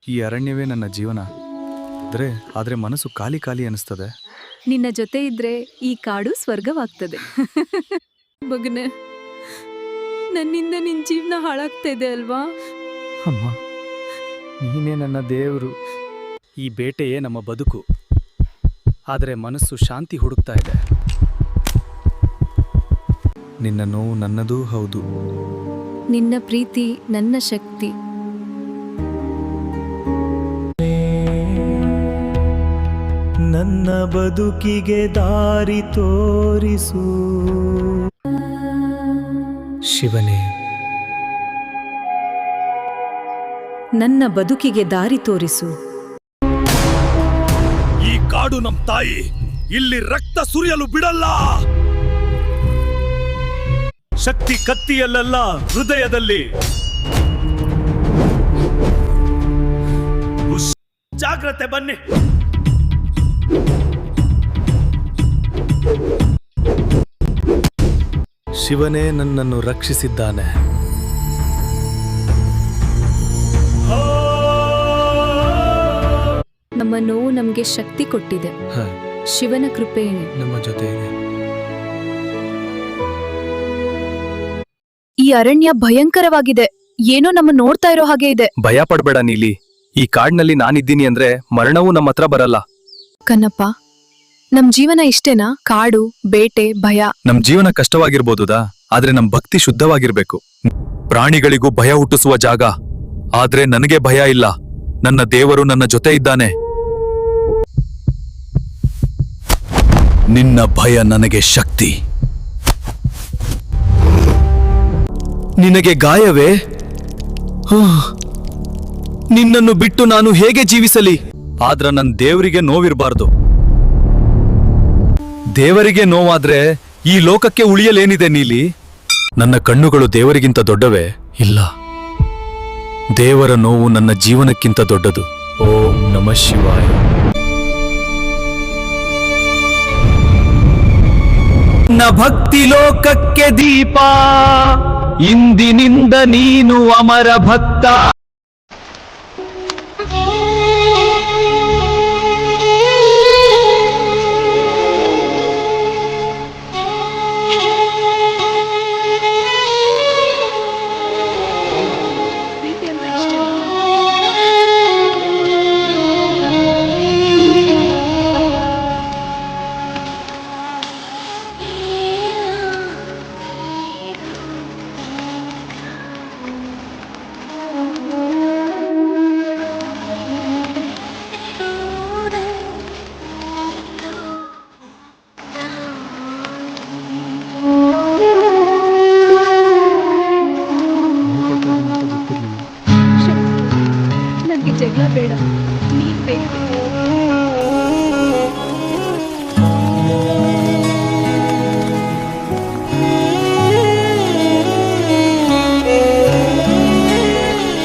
ಈ ಅರಣ್ಯವೇ ನನ್ನ ಜೀವನ ಆದ್ರೆ ಮನಸ್ಸು ಖಾಲಿ ಖಾಲಿ ಅನಿಸ್ತದೆ. ನಿನ್ನ ಜೊತೆ ಇದ್ರೆ ಈ ಕಾಡು ಸ್ವರ್ಗವಾಗ್ತದೆ. ಮಗನೇ, ನನ್ನಿಂದ ನಿನ್ ಜೀವನ ಹಾಳಾಗ್ತಾ ಇದೆ ಅಲ್ವಾ? ಅಮ್ಮ, ನೀನೇ ನನ್ನ ದೇವರು. ಈ ಬೇಟೆಯೇ ನಮ್ಮ ಬದುಕು, ಆದರೆ ಮನಸ್ಸು ಶಾಂತಿ ಹುಡುಕ್ತಾ ಇದೆ. ನಿನ್ನ ನೋವು ನನ್ನದೂ ಹೌದು. ನಿನ್ನ ಪ್ರೀತಿ ನನ್ನ ಶಕ್ತಿ. ನನ್ನ ಬದುಕಿಗೆ ದಾರಿ ತೋರಿಸು ಶಿವನೇ. ನನ್ನ ಬದುಕಿಗೆ ದಾರಿ ತೋರಿಸು. ಈ ಕಾಡು ನಮ್ ತಾಯಿ, ಇಲ್ಲಿ ರಕ್ತ ಸುರಿಯಲು ಬಿಡಲ್ಲ. ಶಕ್ತಿ ಕತ್ತಿಯಲ್ಲ, ಹೃದಯದಲ್ಲಿ. ಜಾಗ್ರತೆ, ಬನ್ನಿ. ಶಿವನೇ ನನ್ನನ್ನು ರಕ್ಷಿಸಿದ್ದಾನೆ. ನಮ್ಮ ನೋವು ನಮಗೆ ಶಕ್ತಿ ಕೊಟ್ಟಿದೆ. ಶಿವನ ಕೃಪೆ ನಮ್ಮ ಜೊತೆ ಇದೆ. ಈ ಅರಣ್ಯ ಭಯಂಕರವಾಗಿದೆ. ಏನೋ ನಮ್ಮ ನೋಡ್ತಾ ಇರೋ ಹಾಗೆ ಇದೆ. ಭಯ ಪಡ್ಬೇಡ ನೀಲಿ. ಈ ಕಾಡಿನಲ್ಲಿ ನಾನಿದ್ದೀನಿ ಅಂದ್ರೆ ಮರಣವೂ ನಮ್ಮ ಹತ್ರ ಬರಲ್ಲ. ಕನ್ನಪ್ಪ, ನಮ್ ಜೀವನ ಇಷ್ಟೇನಾ? ಕಾಡು, ಬೇಟೆ, ಭಯ. ನಮ್ ಜೀವನ ಕಷ್ಟವಾಗಿರ್ಬೋದುದಾ, ಆದ್ರೆ ನಮ್ ಭಕ್ತಿ ಶುದ್ಧವಾಗಿರ್ಬೇಕು. ಪ್ರಾಣಿಗಳಿಗೂ ಭಯ ಹುಟ್ಟಿಸುವ ಜಾಗ, ಆದ್ರೆ ನನಗೆ ಭಯ ಇಲ್ಲ. ನನ್ನ ದೇವರು ನನ್ನ ಜೊತೆ ಇದ್ದಾನೆ. ನಿನ್ನ ಭಯ ನನಗೆ ಶಕ್ತಿ. ನಿನಗೆ ಗಾಯವೇ? ನಿನ್ನನ್ನು ಬಿಟ್ಟು ನಾನು ಹೇಗೆ ಜೀವಿಸಲಿ? ಆದ್ರ ನನ್ನ ದೇವರಿಗೆ ನೋವಿರಬಾರ್ದು. ದೇವರಿಗೆ ನೋವಾದ್ರೆ ಈ ಲೋಕಕ್ಕೆ ಉಳಿಯಲೇನಿದೆ ನೀಲಿ? ನನ್ನ ಕಣ್ಣುಗಳು ದೇವರಿಗಿಂತ ದೊಡ್ಡವೇ? ಇಲ್ಲ, ದೇವರ ನೋವು ನನ್ನ ಜೀವನಕ್ಕಿಂತ ದೊಡ್ಡದು. ಓಂ ನಮಃ ಶಿವಾಯ. ನ ಭಕ್ತಿ ಲೋಕಕ್ಕೆ ದೀಪ, ಇಂದಿನಿಂದ ನೀನು ಅಮರ ಭಕ್ತ. ನನಗೆ ಜಗಳ ಬೇಡ, ನೀನ್ ಬೇಕು.